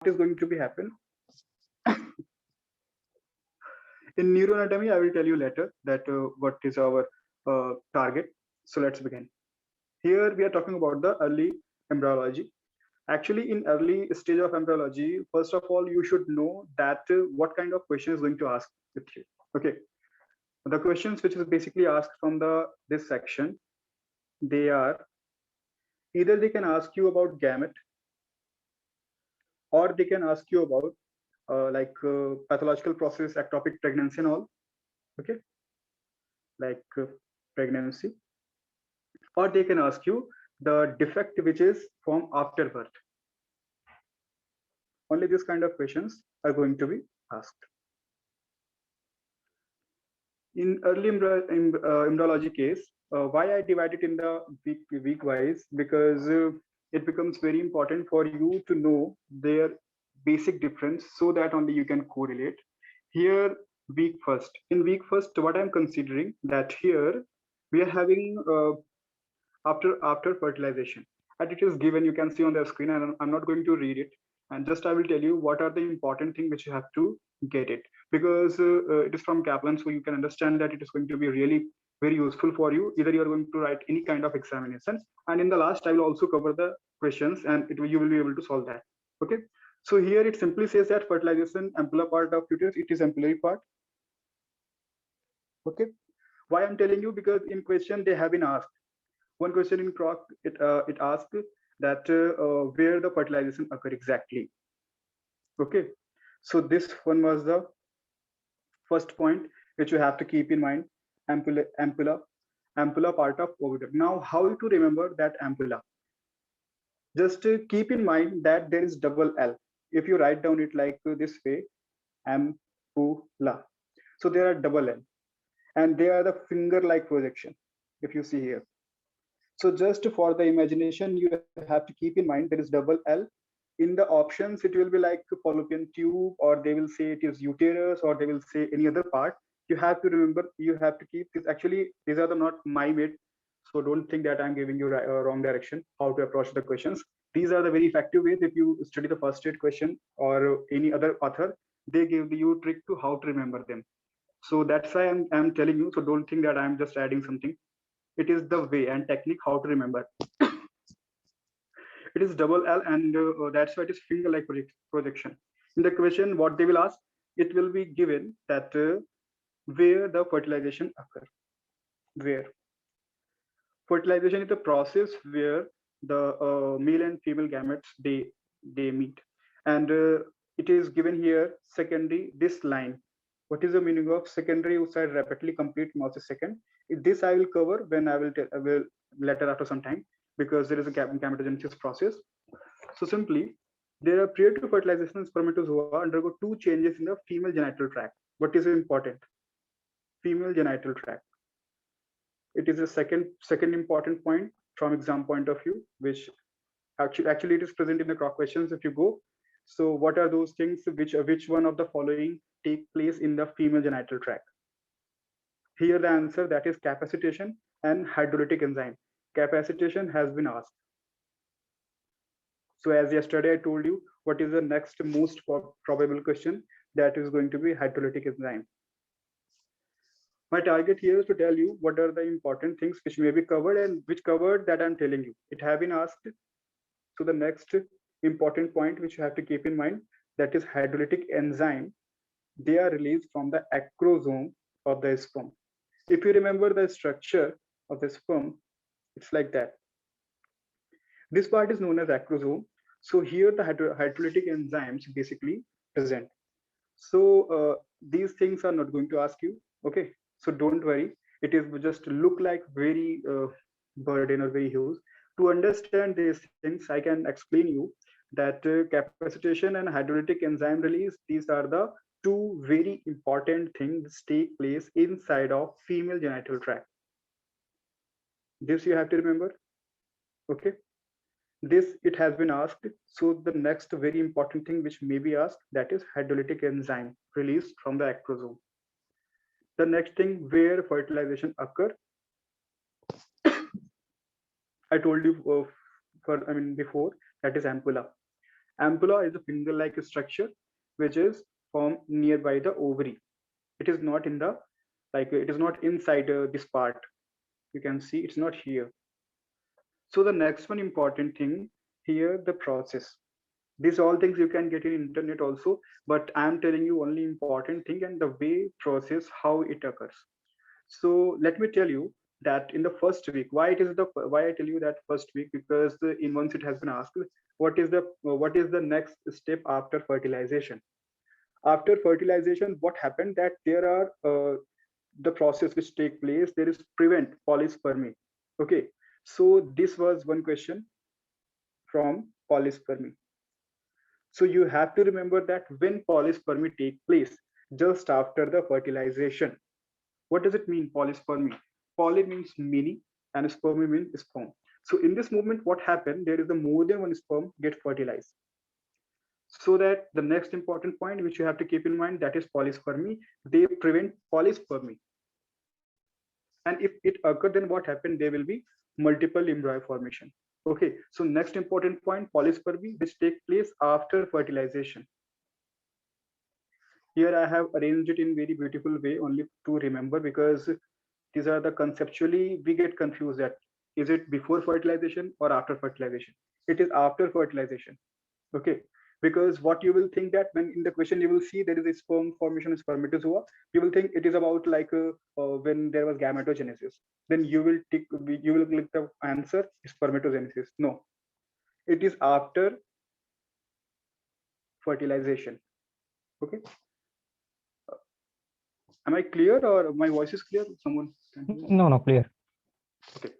is going to be happen in neuroanatomy. I will tell you later that what is our target. So let's begin. Here we are talking about the early embryology. Actually, in early stage of embryology, first of all, you should know that what kind of question is going to ask with you. Okay, the questions which is basically asked from the this section, they are either they can ask you about gamete, or they can ask you about pathological process, ectopic pregnancy and all. Okay, like pregnancy, or they can ask you the defect which is formed after birth. Only this kind of questions are going to be asked. In early embryology case, why I divide it in the week wise, because it becomes very important for you to know their basic difference, so that only you can correlate. Here, week first. In week first, what I'm considering that here we are having after fertilization, and it is given, you can see on the screen, and I'm not going to read it, and just I will tell you what are the important things which you have to get it, because it is from Kaplan, so you can understand that it is going to be really very useful for you. Either you are going to write any kind of examinations, and in the last I will also cover the questions, and you will be able to solve that. Okay, so here it simply says that fertilization ampulla part of uterus, it is ampullary part. Okay, why I'm telling you, because in question they have been asked one question in croc, it asked that where the fertilization occur exactly. Okay, so this one was the first point which you have to keep in mind. Ampulla part of oviduct. Now how to remember that ampulla? Just keep in mind that there is double L. If you write down it like this way, ampulla, so there are double L, and they are the finger like projection, if you see here. So just for the imagination, you have to keep in mind there is double L. In the options, it will be like fallopian tube, or they will say it is uterus, or they will say any other part. You have to remember, you have to keep this. Actually, these are the not my made, so don't think that I'm giving you wrong direction how to approach the questions. These are the very effective ways. If you study the first aid question or any other author, they give you trick to how to remember them. So that's why I'm telling you. So don't think that I'm just adding something. It is the way and technique how to remember. It is double L, and that's why it is finger-like projection. In the question, what they will ask, it will be given that where the fertilization occur. Where fertilization is the process where the male and female gametes they meet, and it is given here secondary. This line. What is the meaning of secondary oocyte rapidly complete meiosis second? This I will cover when I will later after some time, because there is a gametogenesis process. So simply, there are prior to fertilization, spermatozoa undergo two changes in the female genital tract. What is important? Female genital tract. It is a second important point from exam point of view, which actually it is present in the cross questions if you go. So what are those things which one of the following take place in the female genital tract? Here the answer, that is capacitation and hydrolytic enzyme. Capacitation has been asked. So as yesterday I told you, what is the next most probable question? That is going to be hydrolytic enzyme. My target here is to tell you what are the important things which may be covered, and which covered that I'm telling you. It have been asked. So the next important point which you have to keep in mind, that is hydrolytic enzyme. They are released from the acrosome of the sperm. If you remember the structure of the sperm, it's like that. This part is known as acrosome. So here the hydrolytic enzymes basically present. So these things are not going to ask you. Okay, so don't worry. It is just look like very burden or very huge. To understand these things, I can explain you that capacitation and hydrolytic enzyme release, these are the two very important things take place inside of female genital tract. This you have to remember. Okay, this it has been asked. So the next very important thing which may be asked, that is hydrolytic enzyme released from the acrosome. The next thing, where fertilization occur, I told you before, that is ampulla. Ampulla is a finger-like structure which is formed nearby the ovary. It is not in the, like, it is not inside this part. You can see it's not here. So the next one important thing here, the process. These all things you can get in internet also, but I'm telling you only important thing and the way process how it occurs. So let me tell you that in the first week, why I tell you that first week, because in once it has been asked, what is the next step after fertilization? After fertilization, what happened that there are the process which take place. There is prevent polyspermy. Okay, so this was one question from polyspermy. So you have to remember that when polyspermy take place just after the fertilization. What does it mean, polyspermy? Poly means many and spermy means sperm. So in this movement, what happened? There is a more than one sperm get fertilized. So that the next important point which you have to keep in mind, that is polyspermy. They prevent polyspermy. And if it occurs, then what happened? There will be multiple embryo formation. Okay, so next important point, polyspermy, which take place after fertilization. Here I have arranged it in very beautiful way only to remember, because these are the conceptually we get confused that is it before fertilization or after fertilization. It is after fertilization. Okay, because what you will think that when in the question you will see there is a sperm formation of spermatozoa, you will think it is about like when there was gametogenesis. Then you will click the answer spermatogenesis. No, it is after fertilization. Okay, am I clear or my voice is clear? Someone can hear? No, clear. Okay,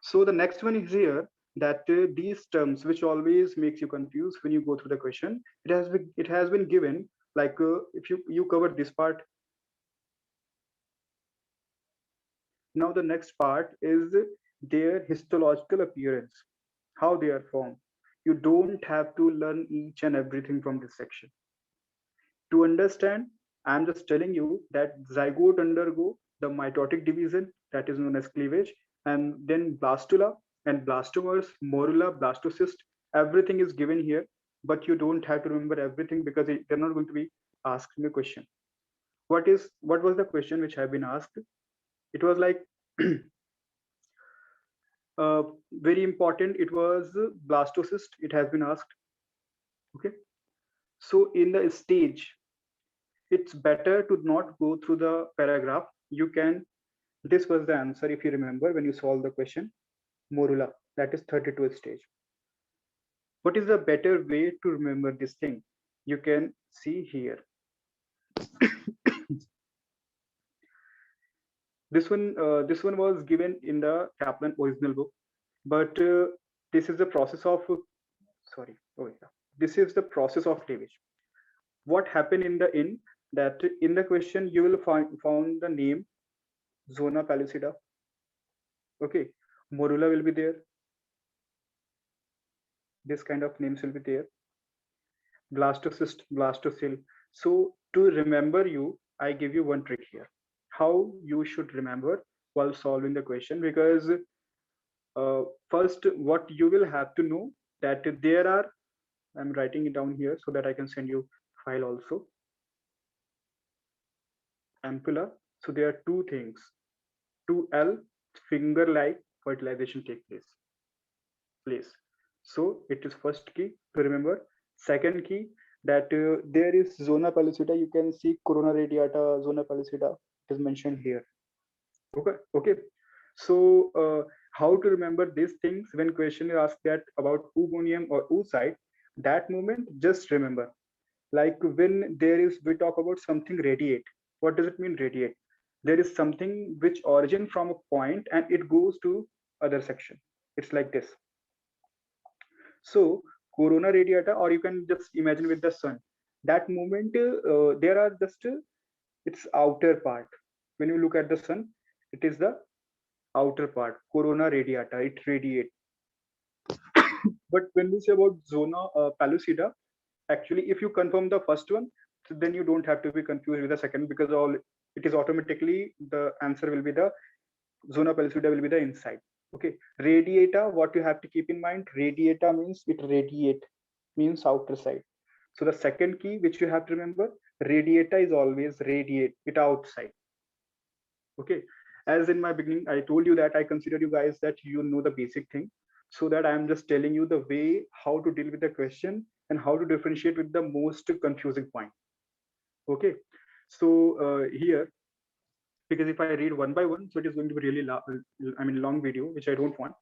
so the next one is here that these terms which always makes you confused when you go through the question, it has been given like if you cover this part. Now the next part is their histological appearance, how they are formed. You don't have to learn each and everything from this section to understand. I'm just telling you that zygote undergo the mitotic division, that is known as cleavage, and then blastula and blastomers, morula, blastocyst, everything is given here. But you don't have to remember everything because they're not going to be asking a question. What was the question which have been asked? It was like very important. It was blastocyst. It has been asked. Okay, so in the stage, it's better to not go through the paragraph. You can. This was the answer if you remember when you solve the question. Morula, that is 32 stage. What is the better way to remember this thing? You can see here. This one was given in the Kaplan original book, but this is the process of sorry. Oh yeah, this is the process of cleavage. What happened in the in that in the question you will found the name zona pellucida. Okay, morula will be there. This kind of names will be there. Blastocyst, blastocele. So to remember you, I give you one trick here. How you should remember while solving the question, because first what you will have to know that there are, I'm writing it down here so that I can send you file also. Ampulla. So there are two things. 2L finger-like fertilization take place. So it is first key to remember. Second key that there is zona pellucida. You can see corona radiata, zona pellucida is mentioned here. Okay. So how to remember these things when question is asked that about oogonium or oocyte? That moment, just remember. Like when there is, we talk about something radiate. What does it mean radiate? There is something which origin from a point and it goes to other section. It's like this. So corona radiata, or you can just imagine with the sun. That moment, there are just its outer part. When you look at the sun, it is the outer part, corona radiata. It radiates. But when we say about zona pellucida, actually, if you confirm the first one, so then you don't have to be confused with the second, because all it is automatically the answer will be the zona pellucida will be the inside. Okay, radiata. What you have to keep in mind, radiata means it radiate. means outer side. So the second key which you have to remember, radiata is always radiate it outside. Okay, as in my beginning I told you that I consider you guys that you know the basic thing, so that I am just telling you the way how to deal with the question and how to differentiate with the most confusing point. Okay, so here, because if I read one by one, so it is going to be really long video, which I don't want.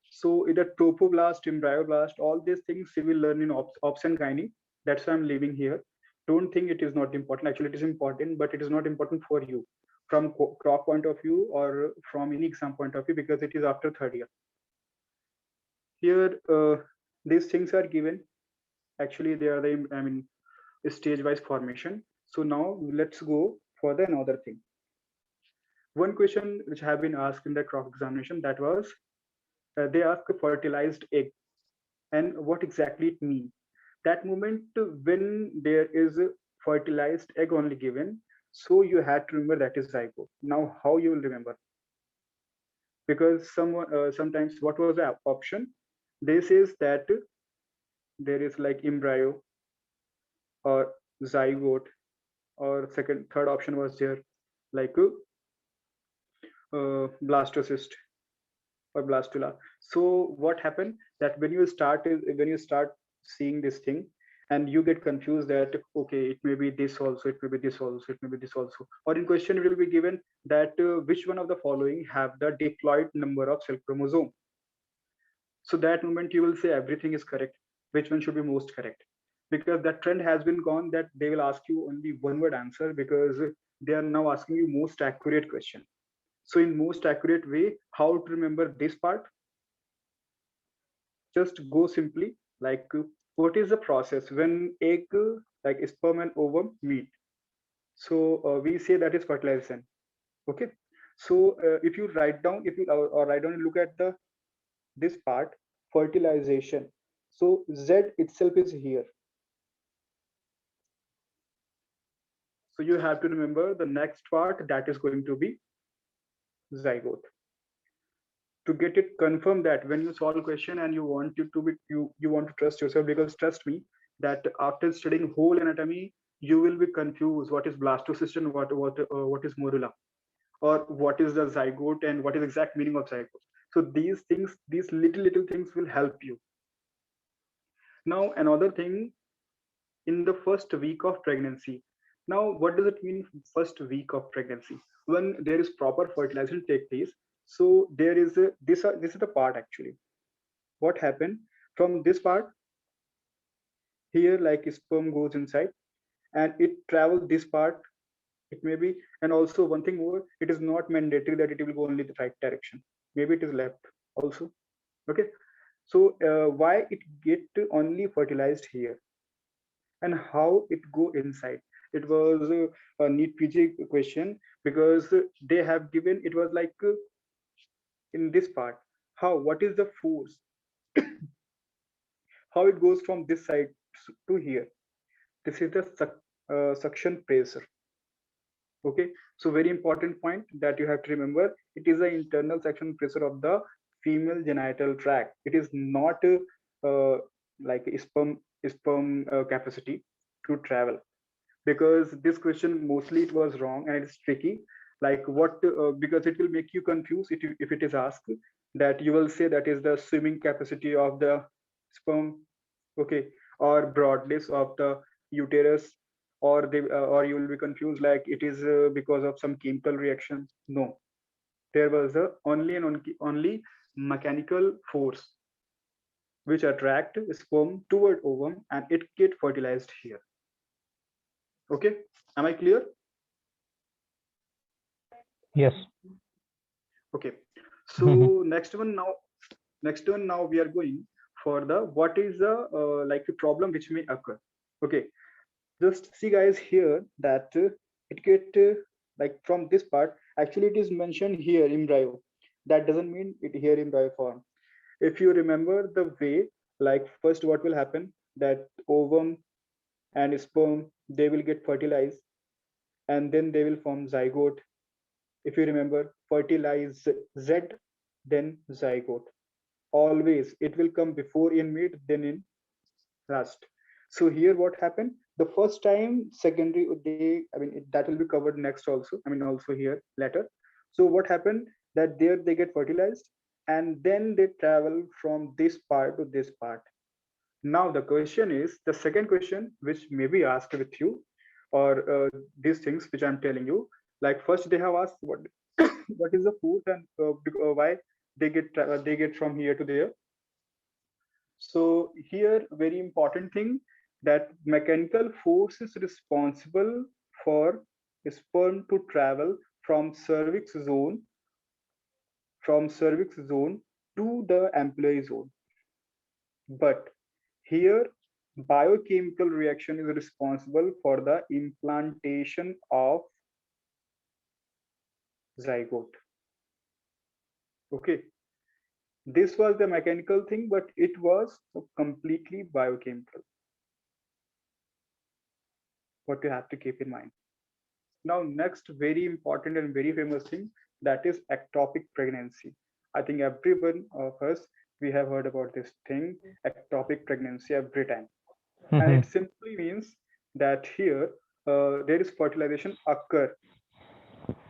So either trophoblast, embryoblast, all these things you will learn in ops and gynae. That's why I'm leaving here. Don't think it is not important. Actually, it is important, but it is not important for you from crop point of view or from any exam point of view, because it is after third year. Here, these things are given. Actually, they are the stage-wise formation. So now let's go for the another thing. One question which have been asked in the crop examination, that was they ask a fertilized egg and what exactly it means. That moment when there is a fertilized egg only given, so you had to remember that is zygote. Now how you will remember? Because sometimes what was the option? This is that there is like embryo or zygote, or third option was there like blastocyst or blastula. So what happened that when you start seeing this thing, and you get confused that okay, it may be this also, it may be this also, it may be this also, or in question it will be given that which one of the following have the diploid number of cell chromosome. So that moment you will say everything is correct, which one should be most correct, because that trend has been gone that they will ask you only one word answer, because they are now asking you most accurate question. So in most accurate way, how to remember this part? Just go simply like what is the process when egg like sperm and ovum meet? So we say that is fertilization. Okay, so if you write down, if you or write down and look at the this part, fertilization. So Z itself is here. So you have to remember the next part, that is going to be zygote. To get it confirmed, that when you solve a question and you want it to be you want to trust yourself, because trust me that after studying whole anatomy you will be confused what is blastocyst and what is morula, or what is the zygote and what is exact meaning of zygote. So these things, these little things will help you. Now another thing, in the first week of pregnancy. Now what does it mean, first week of pregnancy? When there is proper fertilization take place, so there is a this is the part actually. What happened from this part here, like sperm goes inside and it travels this part, it may be. And also one thing more, it is not mandatory that it will go only the right direction, maybe it is left also. Okay, so why it get only fertilized here and how it go inside? It was a neat PG question, because they have given, it was like in this part, how, what is the force, how it goes from this side to here. This is the suction pressure. Okay, so very important point that you have to remember, it is the internal suction pressure of the female genital tract. It is not like sperm capacity to travel. Because this question mostly it was wrong and it's tricky, like what because it will make you confused if it is asked, that you will say that is the swimming capacity of the sperm. Okay, or broadness of the uterus, or they or you will be confused like it is because of some chemical reaction. No, there was a only mechanical force which attract sperm toward ovum and it get fertilized here. Okay, am I clear? Yes. Okay, so next one now we are going for the what is the like a problem which may occur. Okay, just see guys here that it get like from this part, actually it is mentioned here embryo. That doesn't mean it here embryo form. If you remember the way, like first what will happen, that ovum and sperm, they will get fertilized and then they will form zygote. If you remember, fertilize Z, then zygote. Always it will come before in mid, then in rust. So here what happened? The first time secondary, that will be covered next also. I mean also here later. So what happened? That there they get fertilized, and then they travel from this part to this part. Now the question is the second question, which may be asked with you, or these things which I'm telling you. Like first they have asked what what is the food, and why they get from here to there. So here, very important thing, that mechanical force is responsible for sperm to travel from cervix zone to the employee zone. But here, biochemical reaction is responsible for the implantation of zygote. Okay, this was the mechanical thing, but it was completely biochemical. What you have to keep in mind. Now, next very important and very famous thing, that is ectopic pregnancy. I think everyone of us, we have heard about this thing, ectopic pregnancy every time. And Mm-hmm. it simply means that here there is fertilization occur.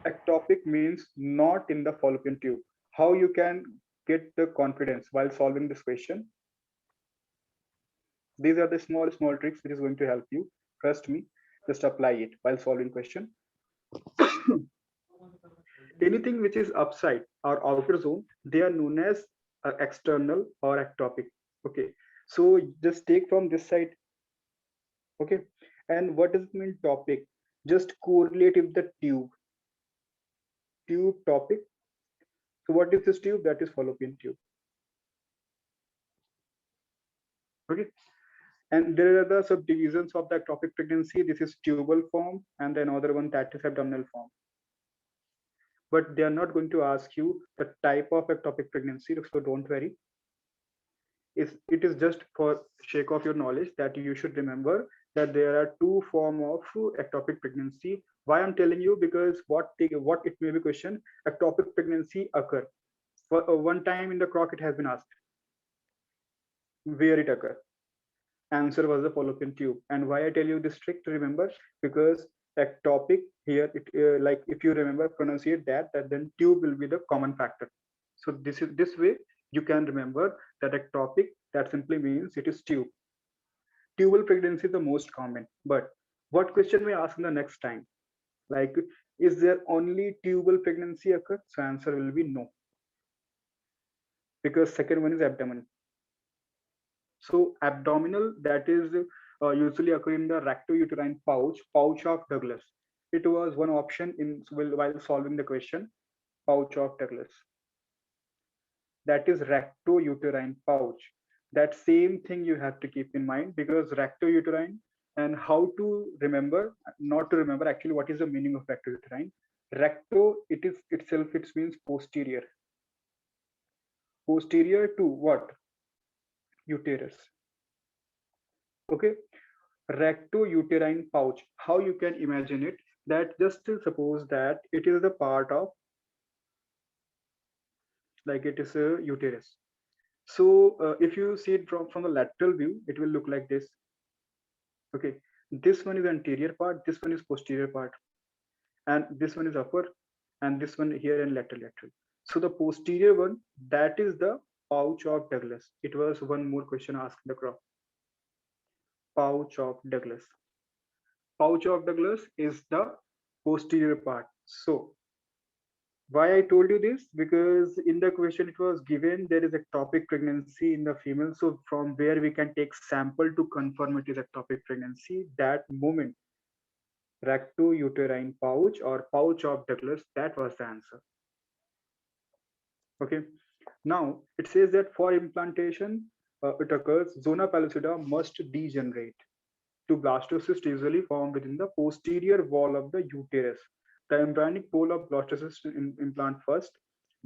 Ectopic means not in the fallopian tube. How you can get the confidence while solving this question? These are the small tricks which is going to help you. Trust me, just apply it while solving question. Anything which is upside or outer zone, they are known as external or ectopic. Okay, so just take from this side. Okay, and what does it mean topic? Just correlate with the tube topic. So what is this tube? That is fallopian tube. Okay, and there are the subdivisions of the ectopic pregnancy. This is tubal form, and then another one that is abdominal form. But they are not going to ask you the type of ectopic pregnancy, so don't worry. It is just for sake of your knowledge that you should remember that there are two form of ectopic pregnancy. Why I'm telling you? Because what it may be question, ectopic pregnancy occur. For one time in the crock, it has been asked where it occur. Answer was the fallopian tube. And why I tell you this trick to remember? Because ectopic here, it like if you remember pronunciate that then tube will be the common factor. So this way you can remember that ectopic, that simply means it is tube. Tubal pregnancy is the most common. But what question we ask in the next time? Like, is there only tubal pregnancy occur? So answer will be no, because second one is abdomen. So abdominal, that is usually occur in the rectouterine pouch of Douglas. It was one option in while solving the question, pouch of Douglas. That is rectouterine pouch. That same thing you have to keep in mind, because rectouterine, and how to remember, not to remember actually what is the meaning of rectouterine. Recto, it is itself, it means posterior. Posterior to what? Uterus. Okay, rectouterine pouch. How you can imagine it? That just to suppose that it is the part of, like it is a uterus. So if you see it from the lateral view, it will look like this. Okay, this one is anterior part, this one is posterior part, and this one is upper, and this one here and lateral. So the posterior one, that is the pouch of Douglas. It was one more question asked in the crop. Pouch of Douglas. Pouch of Douglas is the posterior part. So why I told you this? Because in the question it was given there is ectopic pregnancy in the female. So from where we can take sample to confirm it is ectopic pregnancy. That moment, rectouterine pouch or pouch of Douglas, that was the answer. Okay. Now it says that for implantation, it occurs zona pellucida must degenerate to blastocyst usually formed within the posterior wall of the uterus. The embryonic pole of blastocyst implant first.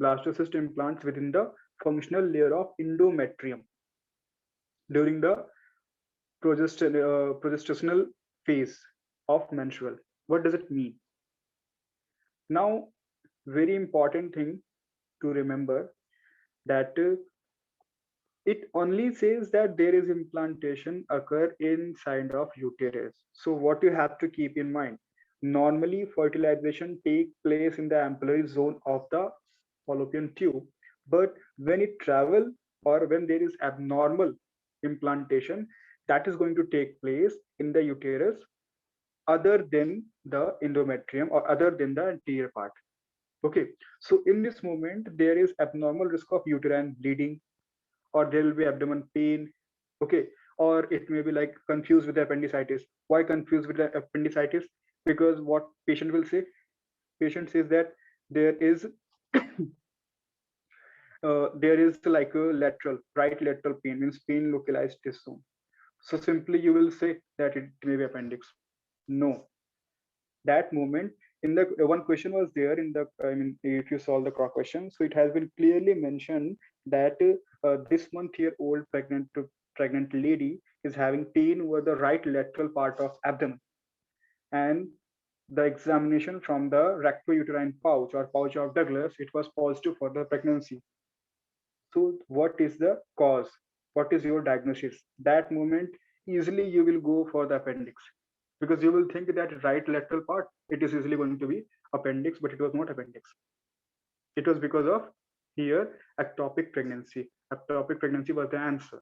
Blastocyst implants within the functional layer of endometrium during the progestational phase of menstrual. What does it mean? Now, very important thing to remember that It only says that there is implantation occur inside of uterus. So what you have to keep in mind, normally fertilization take place in the ampullary zone of the fallopian tube, but when it travel or when there is abnormal implantation, that is going to take place in the uterus other than the endometrium or other than the anterior part. Okay, so in this moment there is abnormal risk of uterine bleeding, or there will be abdomen pain. Okay, or it may be like confused with appendicitis. Why confused with the appendicitis? Because what patient will say, patient says that there is there is like a lateral, right lateral pain, means pain localized this zone. So simply you will say that it may be appendix. No, that moment in the one question was there in the, I mean, if you solve the cross question, so it has been clearly mentioned that this month year old pregnant lady is having pain over the right lateral part of abdomen, and the examination from the rectouterine pouch or pouch of Douglas, it was positive for the pregnancy. So what is the cause, what is your diagnosis? That moment easily you will go for the appendix, because you will think that right lateral part, it is easily going to be appendix, but it was not appendix. It was because of here ectopic pregnancy. Ectopic pregnancy was the answer.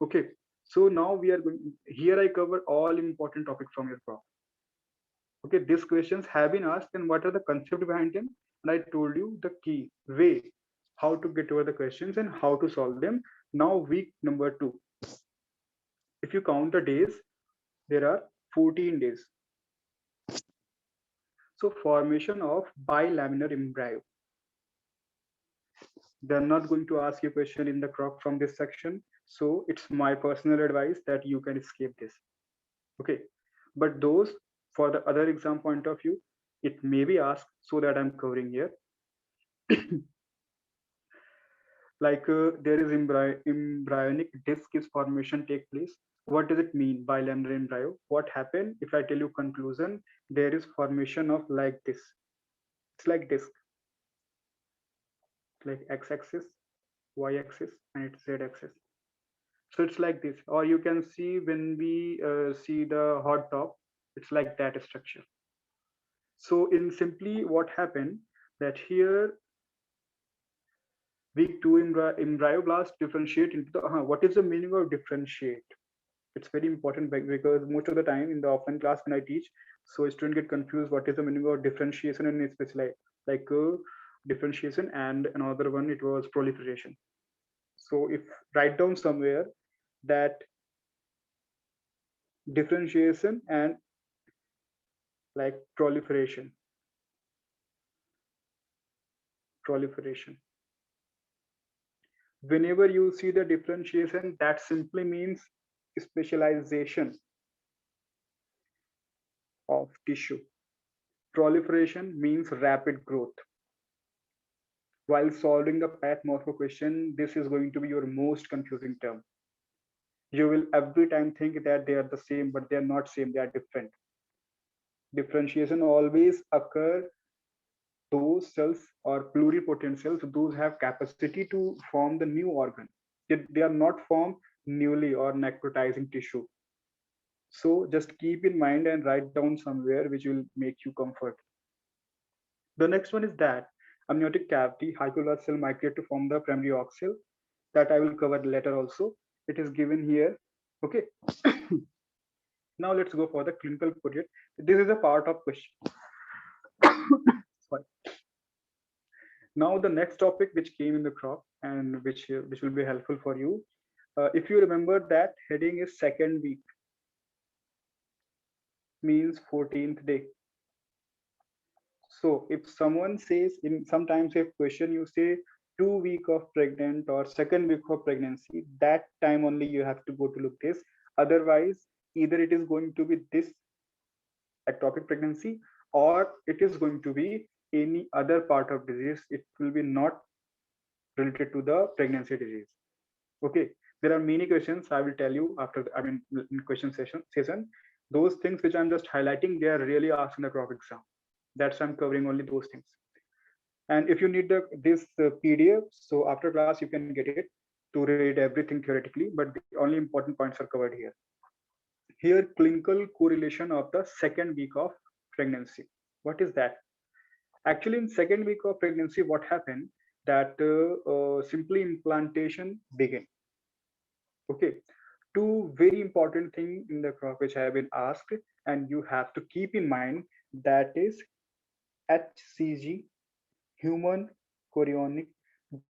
Okay, so now we are going, here I cover all important topics from your prop. Okay, these questions have been asked and what are the concept behind them, and I told you the key way how to get over the questions and how to solve them. Now week number 2, if you count the days, there are 14 days. So formation of bilaminar embryo. They're not going to ask you a question in the crop from this section. So it's my personal advice that you can escape this. Okay. But those for the other exam point of view, it may be asked, so that I'm covering here. Like there is embryonic disc is formation take place. What does it mean bilaminar embryo? What happened if I tell you conclusion? There is formation of like this. It's like disc, like x-axis, y-axis, and it's z-axis. So it's like this, or you can see when we see the hot top, it's like that structure. So in simply what happened, that here week 2 embryoblast differentiate into the what is the meaning of differentiate? It's very important because most of the time in the offline class when I teach, so students get confused what is the meaning of differentiation, and especially like differentiation, and another one it was proliferation. So if write down somewhere that differentiation and like proliferation, whenever you see the differentiation, that simply means specialization of tissue. Proliferation means rapid growth. While solving the path morpho question, this is going to be your most confusing term. You will every time think that they are the same, but they are not same, they are different. Differentiation always occur those cells or pluripotent cells, those have capacity to form the new organ. They are not formed newly or necrotizing tissue. So just keep in mind and write down somewhere which will make you comfort. The next one is that amniotic cavity hypoglossal cell migrate to form the primary ox cell, that I will cover later also. It is given here. Okay. Now let's go for the clinical period. This is a part of question. Sorry. Now the next topic which came in the crop and which will be helpful for you. If you remember that heading is second week, means 14th day. So if someone says in sometimes if question you say 2 week of pregnant or second week of pregnancy, that time only you have to go to look this. Otherwise, either it is going to be this ectopic pregnancy or it is going to be any other part of disease. It will be not related to the pregnancy disease. Okay, there are many questions I will tell you after I mean in question session. Those things which I'm just highlighting, they are really asked in the crop exam. That's I'm covering only those things. And if you need this PDF, so after class you can get it. to read everything theoretically, but the only important points are covered here. Here, clinical correlation of the second week of pregnancy. What is that? Actually, in second week of pregnancy, what happened that simply implantation begin. Okay, two very important thing in the crop which have been asked, and you have to keep in mind, that is HCG, human chorionic